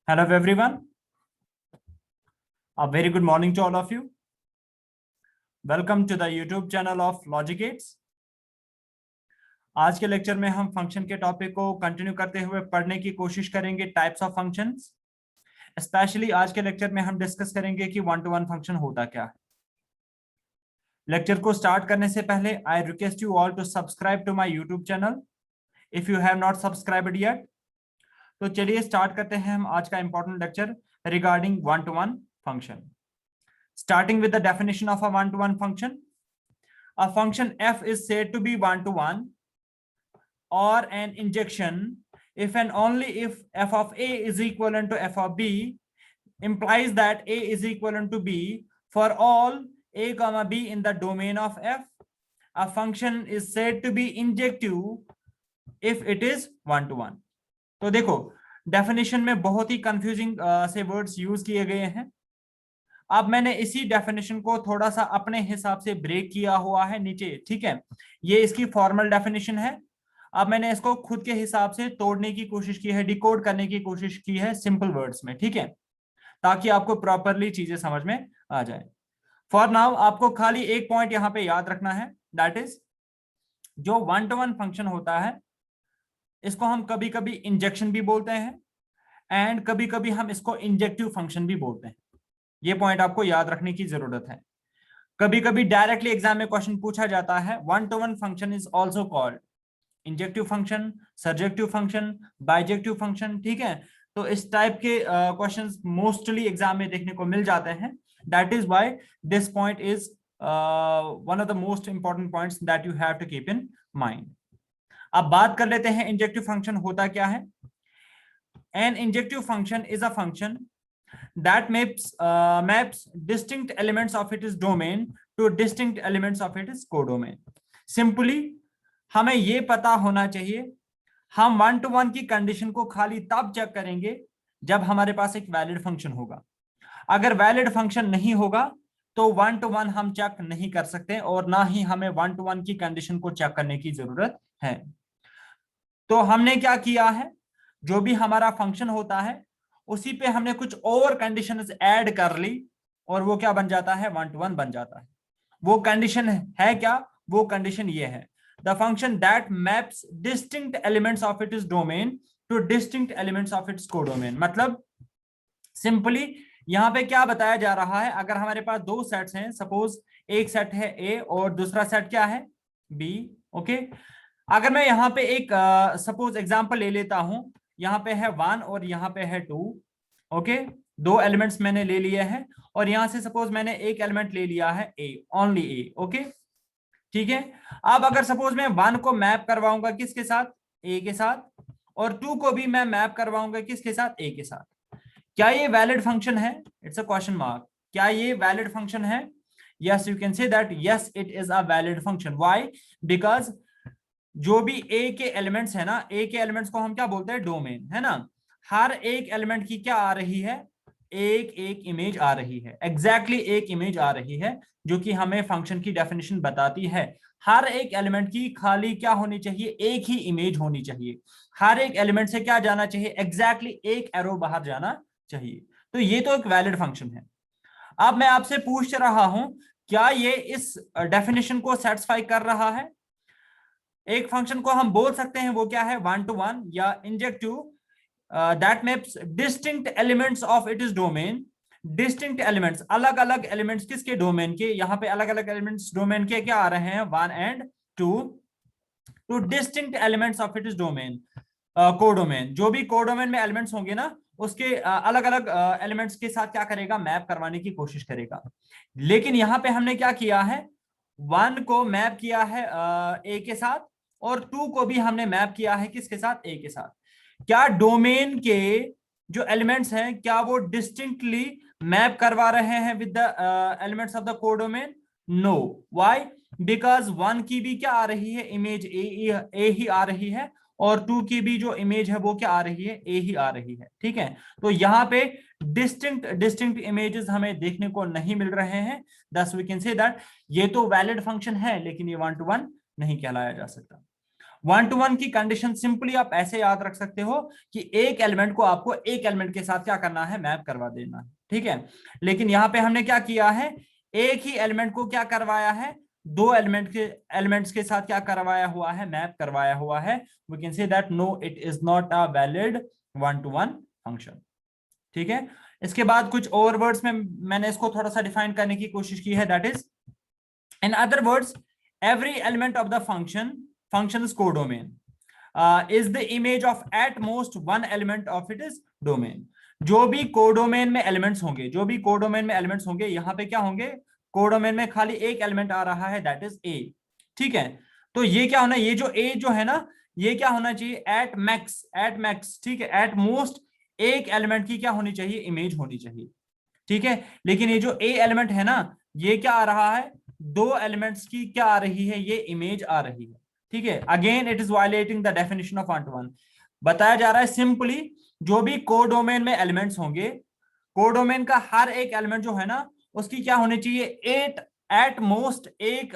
Hello everyone. A very good morning to all of you. Welcome to the YouTube channel of Logicates. आज के lecture में हम function के topic को continue करते हुए पढ़ने की कोशिश करेंगे टाइप्स ऑफ फंक्शंस। स्पेशली आज के लेक्चर में हम डिस्कस करेंगे कि वन टू वन फंक्शन होता क्या है। लेक्चर को स्टार्ट करने से पहले I request you all to subscribe to my YouTube channel if you have not subscribed yet. तो चलिए स्टार्ट करते हैं हम आज का important lecture regarding one to one function. Starting with the definition of a one-to-one function. A function f is said to be one-to-one or an injection if and only if f of a is equivalent to f of b implies that a is equivalent to b for all a comma b in the domain of f. A function is said to be injective if it is one-to-one. तो देखो definition में बहुत ही confusing से words use किए गए हैं। अब मैंने इसी डेफिनेशन को थोड़ा सा अपने हिसाब से ब्रेक किया हुआ है नीचे, ठीक है। ये इसकी फॉर्मल डेफिनेशन है। अब मैंने इसको खुद के हिसाब से तोड़ने की कोशिश की है, डिकोड करने की कोशिश की है सिंपल वर्ड्स में, ठीक है, ताकि आपको प्रॉपरली चीजें समझ में आ जाए। फॉर नाउ आपको खाली एक पॉइंट यहां पे याद रखना है, दैट इज जो वन टू वन फंक्शन होता है इसको हम कभी कभी इंजेक्शन भी बोलते हैं एंड कभी कभी हम इसको इंजेक्टिव फंक्शन भी बोलते हैं। ये पॉइंट आपको याद रखने की जरूरत है। कभी कभी डायरेक्टली एग्जाम में क्वेश्चन पूछा जाता है one to one function is also called injective function, surjective function, bijective function, ठीक है। तो इस टाइप के क्वेश्चंस मोस्टली एग्जाम में देखने को मिल जाते हैं। That is why this point is one of the most important points that you have to keep in mind. अब बात कर लेते हैं इंजेक्टिव फंक्शन होता क्या है। An injective function is a function that maps distinct elements of its domain to distinct elements of its codomain. Simply हमें ये पता होना चाहिए हम वन टू वन की कंडीशन को खाली तब चेक करेंगे जब हमारे पास एक वैलिड फंक्शन होगा। अगर वैलिड फंक्शन नहीं होगा तो वन टू वन हम चेक नहीं कर सकते और ना ही हमें वन टू वन की कंडीशन को चेक करने की जरूरत है। तो हमने क्या किया है, जो भी हमारा फंक्शन होता है उसी पे हमने कुछ और कंडीशंस ऐड कर ली और वो क्या बन जाता है, वन टू वन बन जाता है। वो कंडीशन है क्या, वो कंडीशन ये है, the function that maps distinct elements of its domain two distinct elements of its codomain. मतलब सिंपली यहां पे क्या बताया जा रहा है, अगर हमारे पास दो सेट्स हैं, सपोज एक सेट है ए और दूसरा सेट क्या है, बी, ओके। अगर मैं यहाँ पे एक सपोज एग्जांपल ले लेता हूं, यहाँ पे है 1 और यहाँ पे है 2, ओके। दो एलिमेंट्स मैंने ले लिए हैं और यहां से सपोज मैंने एक एलिमेंट ले लिया है ए, ओनली ए, ओके, ठीक है। अब अगर सपोज मैं 1 को मैप करवाऊंगा किसके साथ, ए के साथ, और 2 को भी मैं मैप करवाऊंगा किसके साथ, ए के साथ, क्या ये वैलिड फंक्शन है? It's a question mark. क्या ये वैलिड फंक्शन है? Yes, you can say that yes it is a valid function. Why? Because जो भी ए के एलिमेंट्स है ना, ए के एलिमेंट्स को हम क्या बोलते हैं, डोमेन, है ना। हर एक एलिमेंट की क्या आ रही है, एक एक इमेज आ रही है, एग्जैक्टली एक इमेज आ रही है, जो कि हमें फंक्शन की डेफिनेशन बताती है। हर एक एलिमेंट की खाली क्या होनी चाहिए, एक ही इमेज होनी चाहिए। हर एक एलिमेंट से क्या जाना चाहिए, एग्जैक्टली एक एरो बाहर जाना चाहिए। तो ये तो एक वैलिड फंक्शन है। अब मैं आपसे पूछ रहा हूं क्या ये इस डेफिनेशन को सेटिस्फाई कर रहा है? एक फंक्शन को हम बोल सकते हैं वो क्या है, वन टू वन या injective, that maps distinct elements of it is domain, distinct elements, अलग अलग एलिमेंट्स किसके, डोमेन के। यहाँ पे अलग अलग एलिमेंट्स डोमेन के क्या आ रहे हैं, 1 and 2, two distinct elements of it is domain, codomain. जो भी कोडोमेन में एलिमेंट्स होंगे ना, उसके अलग अलग एलिमेंट्स के साथ क्या करेगा, मैप करवाने की कोशिश करेगा। लेकिन यहाँ पे हमने क्या किया है, 1 को मैप किया है ए के साथ और 2 को भी हमने मैप किया है किसके साथ, ए के साथ। क्या डोमेन के जो एलिमेंट्स हैं क्या वो डिस्टिंक्टली मैप करवा रहे हैं with the elements of the codomain? No. Why? Because 1 की भी क्या आ रही है, इमेज ए ही आ रही है, और 2 की भी जो इमेज है वो क्या आ रही है, ए ही आ रही है, ठीक है। तो यहाँ पे डिस्टिंक्ट इमेजेस हमें देखने को नहीं मिल रहे हैं। दस वी कैन से दैट ये तो वैलिड फंक्शन है लेकिन ये वन टू वन नहीं कहलाया जा सकता। वन टू वन की कंडीशन सिंपली आप ऐसे याद रख सकते हो कि एक एलिमेंट को आपको एक एलिमेंट के साथ क्या करना है, मैप करवा देना है, ठीक है। लेकिन यहां पे हमने क्या किया है, एक ही एलिमेंट को क्या करवाया है, दो एलिमेंट्स के साथ क्या करवाया हुआ है, मैप करवाया हुआ है। We can say that no it is not a valid one to one function, ठीक है। इसके बाद कुछ और वर्ड्स में मैंने इसको थोड़ा सा डिफाइन करने की कोशिश की है, that is in other words every element of the function's codomain is the image of at most one element of its domain। जो भी कोडोमेन में एलिमेंट्स होंगे, जो भी कोडोमेन में एलिमेंट्स होंगे, यहां पे क्या होंगे, कोडोमेन में खाली एक एलिमेंट आ रहा है, दैट इज ए, ठीक है। तो ये क्या होना, ये जो ए जो है ना, ये क्या होना चाहिए, एट मैक्स, ठीक है, एट मोस्ट एक एलिमेंट की क्या होनी चाहिए, इमेज होनी चाहिए, ठीक है। लेकिन ये जो ए एलिमेंट है ना, ये क्या आ रहा है, दो एलिमेंट्स की क्या आ रही है, ये इमेज आ रही है, ठीक है। Again it is violating the definition of one to one. बताया जा रहा है सिंपली जो भी कोडोमेन में एलिमेंट्स होंगे, कोडोमेन का हर एक एलिमेंट जो है ना, उसकी क्या होनी चाहिए, एट मोस्ट एक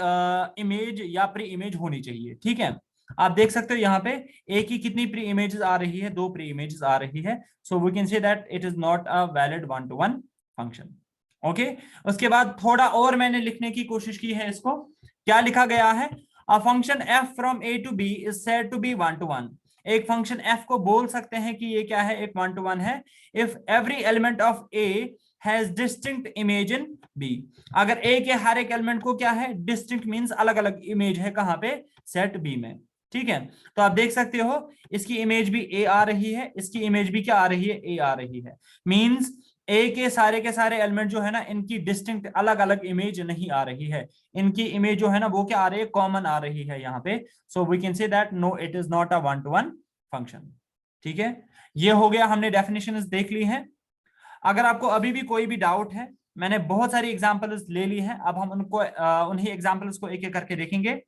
इमेज या प्री इमेज होनी चाहिए, ठीक है। आप देख सकते हो यहाँ पे एक ही कितनी प्री इमेजेस आ रही है, दो प्री इमेजेस आ रही है। So we can say that it is not a valid one to one function, okay. उसके बाद थोड़ा और मैंने लिखने की कोशिश की है इसको, क्या लिखा गया है, a function f from a to b is said to be one to one. एक फंक्शन f को बोल सकते हैं कि ये क्या है, एक वन टू वन है, if every element of a has distinct image in b। अगर a के हर एक एलिमेंट को क्या है, डिस्टिंक्ट मींस अलग अलग इमेज है, कहां पे, सेट b में, ठीक है। तो आप देख सकते हो इसकी इमेज भी a आ रही है, इसकी इमेज भी क्या आ रही है, a आ रही है। मींस ए के सारे एलिमेंट जो है ना, इनकी डिस्टिंक्ट अलग अलग इमेज नहीं आ रही है, इनकी इमेज जो है ना वो क्या आ रही है, कॉमन आ रही है यहाँ पे। So we can say that no it is not a one to one function, ठीक है। ये हो गया, हमने डेफिनेशंस देख ली है। अगर आपको अभी भी कोई भी डाउट है, मैंने बहुत सारी एग्जांपल्स ले ली हैं, अब हम उनको उन्हीं एग्जांपल्स को एक एक करके देखेंगे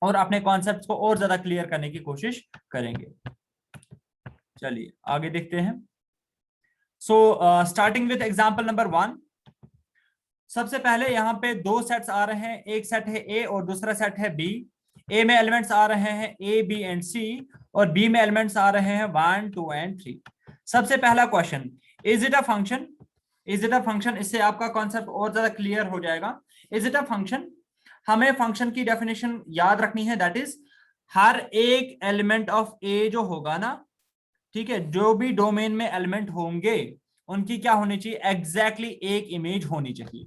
और अपने कॉन्सेप्ट्स को और ज्यादा क्लियर करने की कोशिश करेंगे। चलिए आगे देखते हैं। So starting with example number 1। सबसे पहले यहाँ पे दो सेट्स आ रहे हैं, एक सेट है ए और दूसरा सेट है बी। ए में एलिमेंट्स आ रहे हैं ए बी एंड सी और बी में एलिमेंट्स आ रहे हैं 1 2 एंड 3। सबसे पहला question, is it a function, is it a function, इससे आपका कॉन्सेप्ट और ज्यादा क्लियर हो जाएगा। इज इट अ फंक्शन, हमें फंक्शन की डेफिनेशन याद रखनी है, दैट इज हर एक एलिमेंट ऑफ ए जो होगा ना, ठीक है, जो भी डोमेन में एलिमेंट होंगे उनकी क्या होनी चाहिए, एग्जैक्टली एक इमेज होनी चाहिए।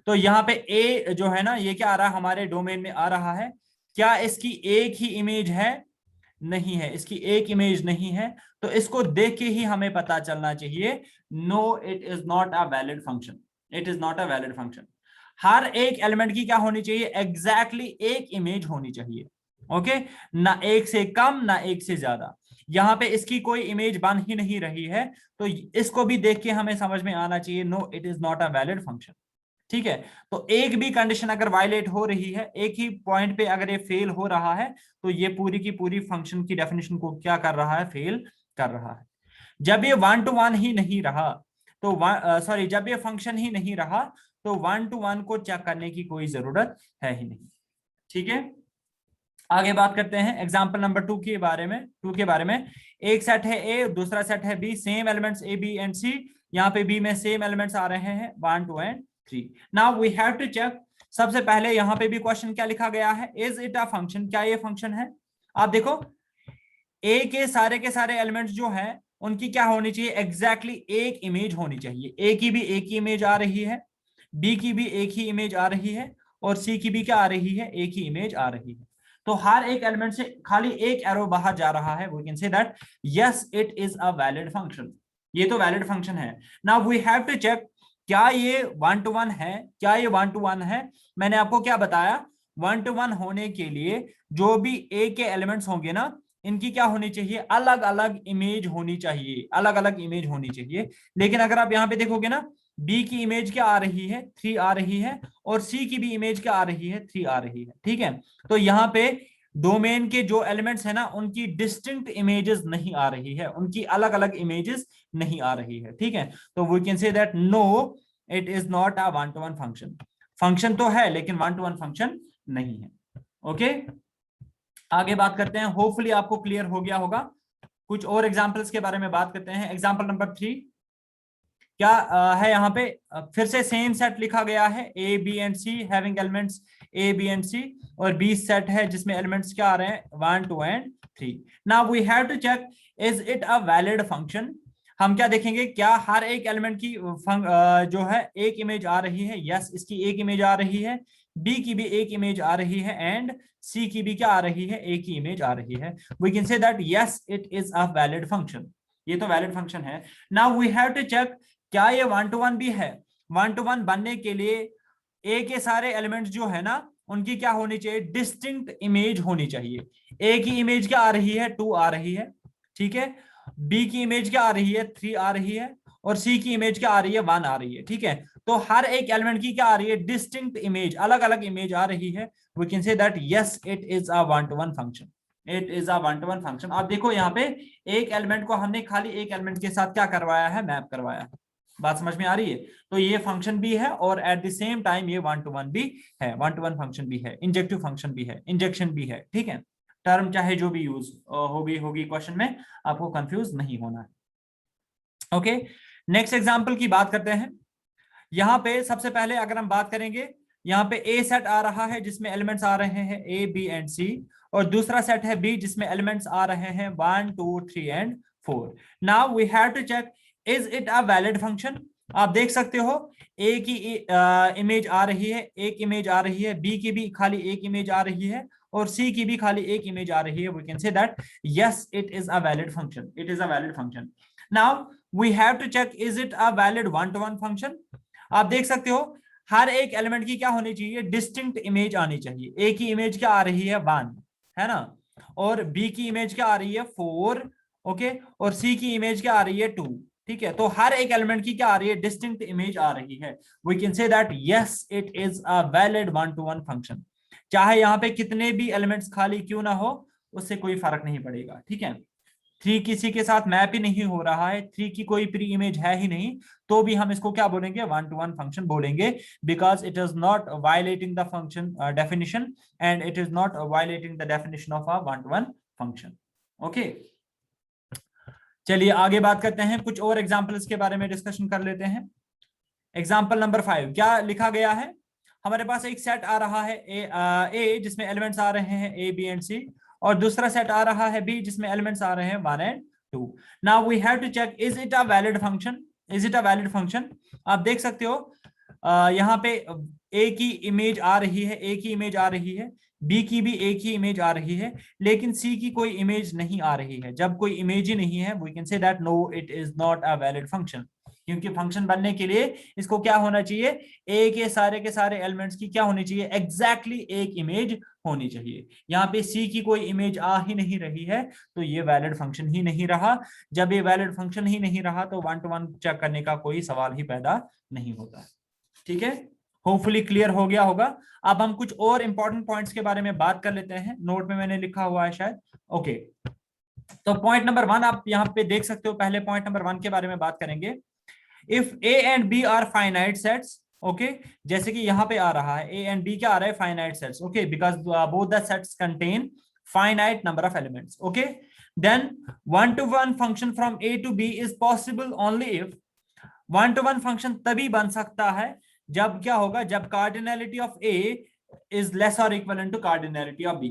तो यहाँ पे ए जो है ना, ये क्या आ रहा है, हमारे डोमेन में आ रहा है, क्या इसकी एक ही इमेज है, नहीं है, इसकी एक इमेज नहीं है। तो इसको देख के ही हमें पता चलना चाहिए, no it is not a valid function, it is not a valid function. हर एक एलिमेंट की क्या होनी चाहिए, एग्जैक्टली एक इमेज होनी चाहिए, ओके। ना एक से कम ना एक से ज्यादा। यहां पे इसकी कोई इमेज बन ही नहीं रही है, तो इसको भी देख के हमें समझ में आना चाहिए, no it is not a valid function, ठीक है। तो एक भी कंडीशन अगर वायलेट हो रही है, एक ही पॉइंट पे अगर ये फेल हो रहा है, तो ये पूरी की पूरी फंक्शन की डेफिनेशन को क्या कर रहा है, फेल कर रहा है। जब ये वन टू वन ही नहीं रहा, तो सॉरी, जब ये फंक्शन ही नहीं रहा, तो वन टू वन को चेक करने की कोई जरूरत है ही नहीं, ठीक है। आगे बात करते हैं एग्जांपल नंबर 2 के बारे में। एक सेट है ए, दूसरा सेट है B, same elements A B and C. यहाँ पे बी में सेम एलिमेंट्स आ रहे हैं 1 2 and 3। Now we have to check, सबसे पहले यहाँ पे भी क्वेश्चन क्या लिखा गया है, इज इट अ फंक्शन, क्या ये फंक्शन है। आप देखो ए के सारे एलिमेंट्स जो है उनकी क्या होनी चाहिए, एग्जैक्टली एक इमेज होनी चाहिए। ए की भी एक ही इमेज आ रही है, बी की भी एक ही इमेज आ रही है और सी की भी क्या आ रही है, एक ही इमेज आ रही है। तो हर एक एलिमेंट से खाली एक एरो बाहर जा रहा है, we can say that yes it is a valid function, ये तो वैलिड फंक्शन है। Now we have to check, क्या ये वन टू वन है, क्या ये वन टू वन है। मैंने आपको क्या बताया, वन टू वन होने के लिए जो भी ए के एलिमेंट्स होंगे ना, इनकी क्या होनी चाहिए, अलग अलग इमेज होनी चाहिए, अलग अलग इमेज होनी चाहिए। लेकिन अगर आप यहाँ पे देखोगे ना, बी की इमेज क्या आ रही है, 3 आ रही है, और सी की भी इमेज क्या आ रही है, 3 आ रही है, ठीक है। तो यहाँ पे डोमेन के जो एलिमेंट्स है ना, उनकी डिस्टिंक्ट इमेजेस नहीं आ रही है, उनकी अलग अलग इमेजेस नहीं आ रही है, ठीक है। तो we can say that no it is not a one to one function. Function तो है लेकिन वन टू वन फंक्शन नहीं है, ओके। आगे बात करते हैं, होपफुली आपको क्लियर हो गया होगा। कुछ और एग्जांपल्स के बारे में बात करते हैं। एग्जांपल नंबर 3 क्या है यहाँ पे, फिर से सेम सेट लिखा गया है, A B and C having elements A B and C, और बी सेट है जिसमें एलिमेंट्स क्या आ रहे हैं 1 2 and 3। Now we have to check is it a valid function. हम क्या देखेंगे, क्या हर एक एलिमेंट की जो है एक इमेज आ रही है, यस इसकी एक इमेज आ रही है, बी की भी एक इमेज आ रही है, एंड सी की भी क्या आ रही है, एक ही इमेज आ रही है। We can say that yes it is a valid function, ये तो वैलिड फंक्शन है। Now we have to check क्या ये 1 to 1 भी है। 1 to 1 बनने के लिए ए के सारे एलिमेंट्स जो है ना, उनकी क्या होनी चाहिए, डिस्टिंक्ट इमेज होनी चाहिए। ए की इमेज क्या आ रही है, 2 आ रही है, ठीक है। बी की इमेज क्या आ रही है, 3 आ रही है, और सी की इमेज क्या आ रही है, 1 आ रही है, ठीक है। तो हर एक एलिमेंट की क्या आ रही है, डिस्टिंक्ट इमेज, अलग अलग इमेज आ रही है। We can say that yes it is a 1 to 1 function, it is a 1 to 1 function. आप देखो यहाँ पे एक एलिमेंट को हमने खाली एक एलिमेंट के साथ क्या करवाया है, मैप करवाया है। बात समझ में आ रही है। तो ये फंक्शन भी है और एट द सेम टाइम ये 1 to 1 भी है, 1 to 1 फंक्शन भी है, इंजेक्टिव फंक्शन भी है, इंजेक्शन भी है, ठीक है। टर्म चाहे जो भी यूज होगी क्वेश्चन में, आपको कंफ्यूज नहीं होना है। ओके, नेक्स्ट एग्जांपल की बात करते हैं। यहाँ पे सबसे पहले अगर हम बात करेंगे, यहाँ पे ए सेट आ रहा है जिसमें एलिमेंट्स आ रहे हैं ए बी एंड सी, और दूसरा सेट है बी जिसमें एलिमेंट्स आ रहे हैं 1 2 3 and 4। Now we have to check is it a valid function. आप देख सकते हो ए की इमेज आ रही है, एक इमेज आ रही है, बी की भी खाली एक इमेज आ रही है, और सी की भी खाली एक इमेज आ रही है। We can say that yes it is a valid function, it is a valid function. Now we have to check is it a valid 1 to 1 function. आप देख सकते हो हर एक एलिमेंट की क्या होनी चाहिए, डिस्टिंक्ट इमेज आनी चाहिए। ए की इमेज क्या आ रही है 1, है ना, और बी की इमेज क्या आ रही है 4, ओके, और सी की इमेज क्या आ रही है 2, ठीक है। तो हर एक एलिमेंट की क्या आ रही है, डिस्टिंक्ट इमेज आ रही है। We can say that yes it is a valid 1 to 1 function. चाहे यहाँ पे कितने भी एलिमेंट्स खाली क्यों ना हो, उससे कोई फर्क नहीं पड़ेगा, ठीक है। 3 किसी के साथ मैप ही नहीं हो रहा है, 3 की कोई प्री इमेज है ही नहीं, तो भी हम इसको क्या बोलेंगे, 1 to 1 फंक्शन बोलेंगे, because it is not violating the function definition, and it is not violating the definition of a 1 to 1 function. Okay, चलिए आगे बात करते हैं, कुछ और एग्जांपल्स के बारे में डिस्कशन कर लेते हैं। एग्जांपल नंबर 5 क्या लिखा गया है, हमारे पास एक सेट आ रहा है ए जिसमें एलिमेंट्स आ रहे हैं ए बी एंड सी, और दूसरा सेट आ रहा है बी जिसमें एलिमेंट्स आ रहे हैं 1 and 2। Now we have to check is it a valid function, is it a valid function. आप देख सकते हो यहाँ पे ए की इमेज आ रही है, ए की इमेज आ रही है, बी की भी एक ही इमेज आ रही है, लेकिन सी की कोई इमेज नहीं आ रही है। जब कोई इमेज ही नहीं है, we can say that no it is not a valid function, क्योंकि फंक्शन बनने के लिए इसको क्या होना चाहिए, ए के सारे एलिमेंट्स की क्या होनी चाहिए, एग्जैक्टली एक इमेज होनी चाहिए। यहाँ पे सी की कोई इमेज आ ही नहीं रही है, तो ये वैलिड फंक्शन ही नहीं रहा। जब ये वैलिड फंक्शन ही नहीं रहा, तो 1 to 1 चेक करने का कोई सवाल ही पैदा नहीं होता, ठीक है। होपफुली क्लियर हो गया होगा। अब हम कुछ और इंपॉर्टेंट पॉइंट्स के बारे में बात कर लेते हैं, नोट में मैंने लिखा हुआ है शायद। ओके, तो पॉइंट नंबर 1 आप यहाँ पे देख सकते हो, पहले पॉइंट नंबर 1 के बारे में बात करेंगे। If A and B are finite sets, okay, जैसे कि यहाँ पे आ रहा है ए एंड बी क्या आ रहा है, finite sets, okay, because both the sets contain finite number of elements, okay, then 1 to 1 function from A to B is possible only if 1 to 1 function तभी बन सकता है जब क्या होगा, जब cardinality of A is less और equal to cardinality of B.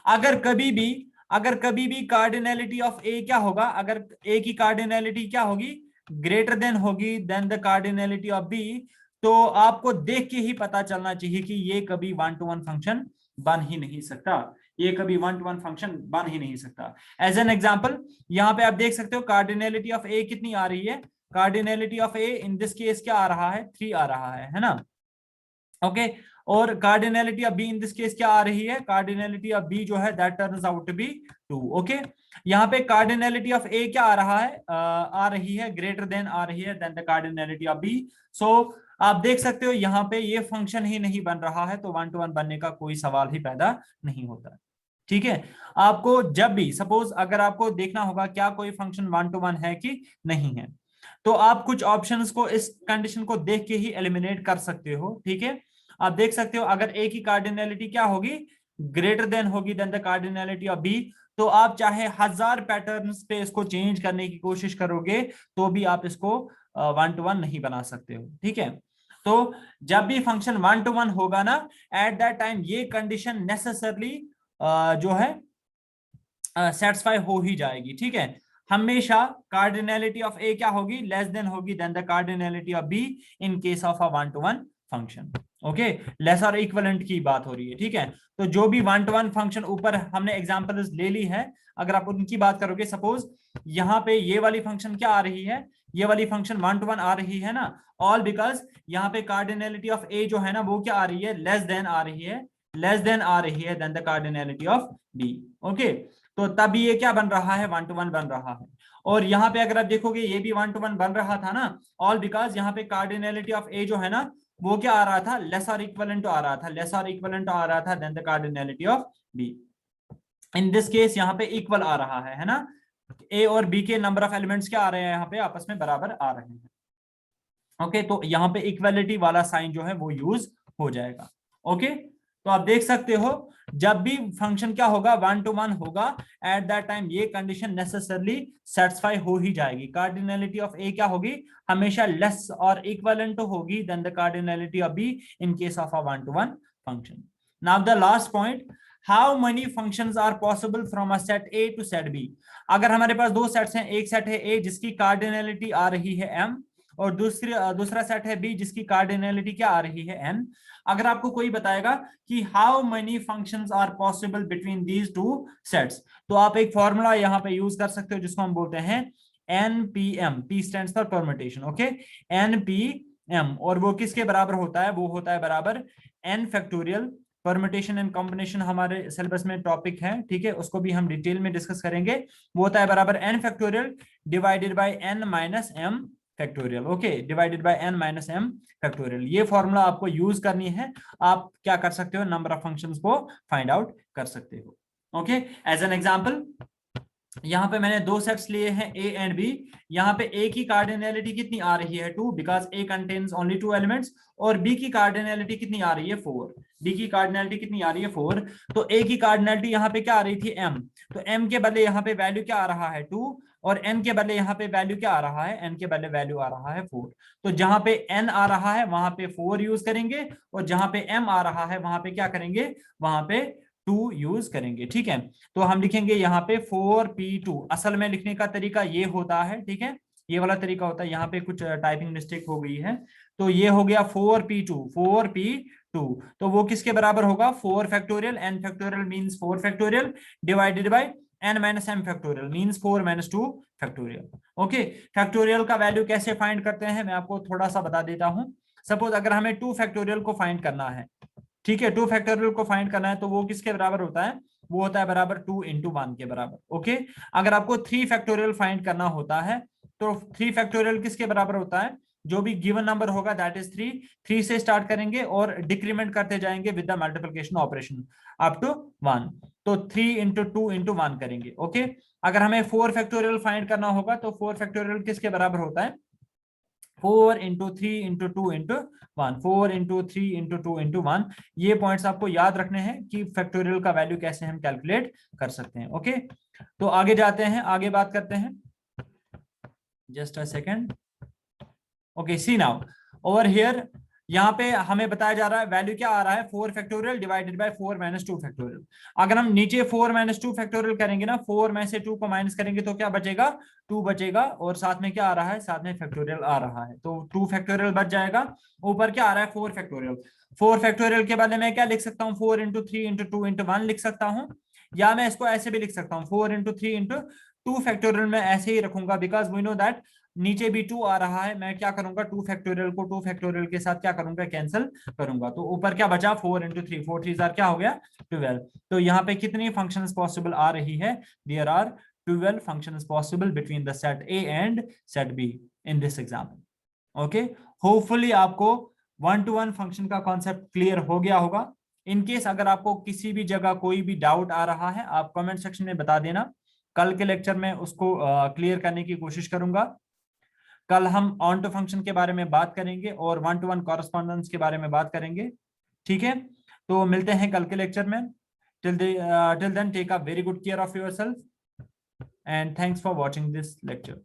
अगर कभी भी अगर कभी भी कार्डिनलिटी ऑफ ए क्या होगा, अगर ए की कार्डिनलिटी क्या होगी, ग्रेटर देन होगी than the cardinality of B, तो आपको देख के ही पता चलना चाहिए कि ये कभी 1 to 1 फंक्शन बन ही नहीं सकता, ये कभी 1 to 1 फंक्शन बन ही नहीं सकता। एज एन एग्जांपल यहाँ पे आप देख सकते हो कार्डिनलिटी ऑफ ए कितनी आ रही है, cardinality of A in this case क्या आ रहा है, 3 आ रहा है ना, ओके, और cardinality of B in this case क्या आ रही है, कार्डिनलिटी ऑफ बी जो है that turns out to be 2, okay. यहाँ पे कार्डिनलिटी ऑफ ए क्या आ रहा है, आ रही है ग्रेटर देन, आ रही है then the cardinality of B. So आप देख सकते हो यहाँ पे ये फंक्शन ही नहीं बन रहा है, तो 1 to 1 बनने का कोई सवाल ही पैदा नहीं होता, ठीक है। आपको जब भी सपोज अगर आपको देखना होगा क्या कोई फंक्शन 1 to 1 है कि नहीं है, तो आप कुछ ऑप्शंस को इस कंडीशन को देख के ही एलिमिनेट कर सकते हो, ठीक है। आप देख सकते हो अगर ए की कार्डिनलिटी क्या होगी, ग्रेटर देन होगी than the cardinality of B, तो आप चाहे 1000 पैटर्न्स पे इसको चेंज करने की कोशिश करोगे तो भी आप इसको 1 to 1 नहीं बना सकते हो, ठीक है। तो जब भी फंक्शन 1 to 1 होगा ना, एट दैट टाइम ये कंडीशन नेसेसरली जो है सेटिस्फाई हो ही जाएगी, ठीक है। हमेशा कार्डिनैलिटी ऑफ ए क्या होगी, लेस देन होगी than the cardinality of B in case of a 1 to 1 function. Okay, less और इक्विवेलेंट की बात हो रही है, ठीक है। तो जो भी 1 to 1 फंक्शन ऊपर हमने एग्जांपल्स ले ली है, अगर आप उनकी बात करोगे, सपोज यहाँ पे ये वाली फंक्शन क्या आ रही है, ये वाली फंक्शन 1 to 1 आ रही है ना, ऑल बिकॉज यहाँ पे कार्डिनैलिटी ऑफ ए जो है ना वो क्या आ रही है, लेस देन आ रही है, लेस देन आ रही है then the cardinality of B. Okay, तो तब ये क्या बन रहा है, 1 to 1 बन रहा है। और यहाँ पे अगर आप देखोगे ये भी 1 to 1 बन रहा था ना, ऑल बिकॉज यहाँ पे कार्डिनैलिटी ऑफ ए जो है ना वो क्या आ रहा था, लेस और इक्विवेलेंट आ रहा था, लेस और इक्विवेलेंट आ रहा था than the cardinality of B. In this case यहाँ पे इक्वल आ रहा है ना, ए और बी के नंबर ऑफ एलिमेंट्स क्या आ रहे हैं यहाँ पे, आपस में बराबर आ रहे हैं। ओके, तो यहाँ पे इक्वालिटी वाला साइन जो है वो यूज हो जाएगा। ओके, तो आप देख सकते हो जब भी फंक्शन क्या होगा, 1 to 1 होगा, एट दैट टाइम ये कंडीशन नेसेसरली सेटिस्फाई हो ही जाएगी। कार्डिनैलिटी ऑफ ए क्या होगी, हमेशा लेस और इक्विवेलेंट होगी than the cardinality of B in case of a 1 to 1 function. Now the last point, how many functions are possible from a set A to set B. अगर हमारे पास दो sets हैं, एक सेट है ए जिसकी cardinality आ रही है एम, और दूसरा सेट है बी जिसकी कार्डिनैलिटी क्या आ रही है एन। अगर आपको कोई बताएगा कि how many functions are possible between these two sets, तो आप एक फॉर्मूला यहाँ पे यूज कर सकते हो जिसको हम बोलते हैं NPM, P stands for permutation. Okay, NPM, और वो किसके बराबर होता है, वो होता है बराबर n factorial. Permutation and combination हमारे सिलेबस में टॉपिक है, ठीक है, उसको भी हम डिटेल में डिस्कस करेंगे। वो होता है बराबर n factorial divided by n minus m factorial. Okay, divided by n minus m factorial. ये फॉर्मूला आपको यूज करनी है, आप क्या कर सकते हो, नंबर ऑफ फंक्शंस को फाइंड आउट कर सकते हो। ओके, एज एन एग्जांपल यहाँ पे मैंने दो सेट्स लिए हैं a एंड b। यहाँ पे a की कार्डिनैलिटी कितनी आ रही है 2, because a contains only 2 elements, और b की कार्डिनैलिटी कितनी आ रही है 4। b की कार्डिनैलिटी कितनी आ रही है 4, तो a की कार्डिनैलिटी यहाँ पे क्या आ रही थी m, तो m के बदले यहाँ पे वैल्यू क्या आ रहा है 2, और n के बदले यहाँ पे वैल्यू क्या आ रहा है, n के बदले वैल्यू आ रहा है 4। तो जहां पे n आ रहा है वहां पे 4 यूज करेंगे, और जहां पे m आ रहा है वहां पे क्या करेंगे, वहां पे 2 यूज करेंगे, ठीक है। तो हम लिखेंगे यहाँ पे 4p2। असल में लिखने का तरीका ये होता है, ठीक है, ये वाला तरीका होता है, यहाँ पे कुछ टाइपिंग मिस्टेक हो गई है, तो ये हो गया 4p2, 4p2। तो वो किसके बराबर होगा, 4 factorial, n factorial means 4 factorial divided by n minus m factorial means 4 minus 2 factorial. Okay, factorial का वैल्यू कैसे फाइंड करते हैं मैं आपको थोड़ा सा बता देता हूं। सपोज अगर हमें 2 फैक्टोरियल को फाइंड करना है, ठीक है, 2 फैक्टोरियल को फाइंड करना है, तो वो किसके बराबर होता है, वो होता है बराबर 2 into 1 के बराबर। ओके, अगर आपको 3 फैक्टोरियल फाइंड करना होता है, तो 3 फैक्टोरियल किसके बराबर होता है, जो भी गिवन नंबर होगा दैट इज 3, 3 से स्टार्ट करेंगे और डिक्रीमेंट करते जाएंगे with the multiplication operation up to 1, तो 3 into 2 into 1 करेंगे। ओके, अगर हमें 4 फैक्टोरियल फाइंड करना होगा, तो 4 फैक्टोरियल किसके बराबर होता है, 4 into 3 into 2 into 1, 4 into 3 into 2 into 1। ये पॉइंट्स आपको याद रखने हैं कि फैक्टोरियल का वैल्यू कैसे हम कैलकुलेट कर सकते हैं। ओके, तो आगे जाते हैं, आगे बात करते हैं, just a second. Okay, see now over here, यहाँ पे हमें बताया जा रहा है वैल्यू क्या आ रहा है, 4 factorial divided bye 4 minus 2 factorial. अगर हम नीचे 4 माइनस 2 फैक्टोरियल करेंगे ना, 4 में से 2 को माइनस करेंगे तो क्या बचेगा, 2 बचेगा, और साथ में क्या आ रहा है, साथ में फैक्टोरियल आ रहा है, तो 2 फैक्टोरियल बच जाएगा। ऊपर क्या आ रहा है, 4 फैक्टोरियल। 4 फैक्टोरियल के बाद मैं क्या लिख सकता हूँ, 4 into 3 into 2 into 1 लिख सकता हूँ, या मैं इसको ऐसे भी लिख सकता हूँ 4 into 3 into 2 फैक्टोरियल। मैं ऐसे ही रखूंगा बिकॉज वी नो दैट नीचे भी 2 आ रहा है, मैं क्या करूंगा 2 फैक्टोरियल को 2 फैक्टोरियल के साथ क्या करूंगा, कैंसिल करूंगा, तो ऊपर क्या बचा 4 into 3, 4 3 क्या हो गया 12। तो यहाँ पे कितनी फंक्शंस पॉसिबल आ रही है, there are 12 functions possible between the set A and set B in this example. Okay, hopefully आपको 1 to 1 फंक्शन का कॉन्सेप्ट क्लियर हो गया होगा। इन केस अगर आपको किसी भी जगह कोई भी डाउट आ रहा है, आप कमेंट सेक्शन में बता देना, कल के लेक्चर में उसको क्लियर करने की कोशिश करूंगा। कल हम ऑन टू फंक्शन के बारे में बात करेंगे और 1 to 1 कॉरेस्पॉन्डेंस के बारे में बात करेंगे, ठीक है। तो मिलते हैं कल के लेक्चर में, till then, take a very good care of yourself, and thanks for watching this lecture.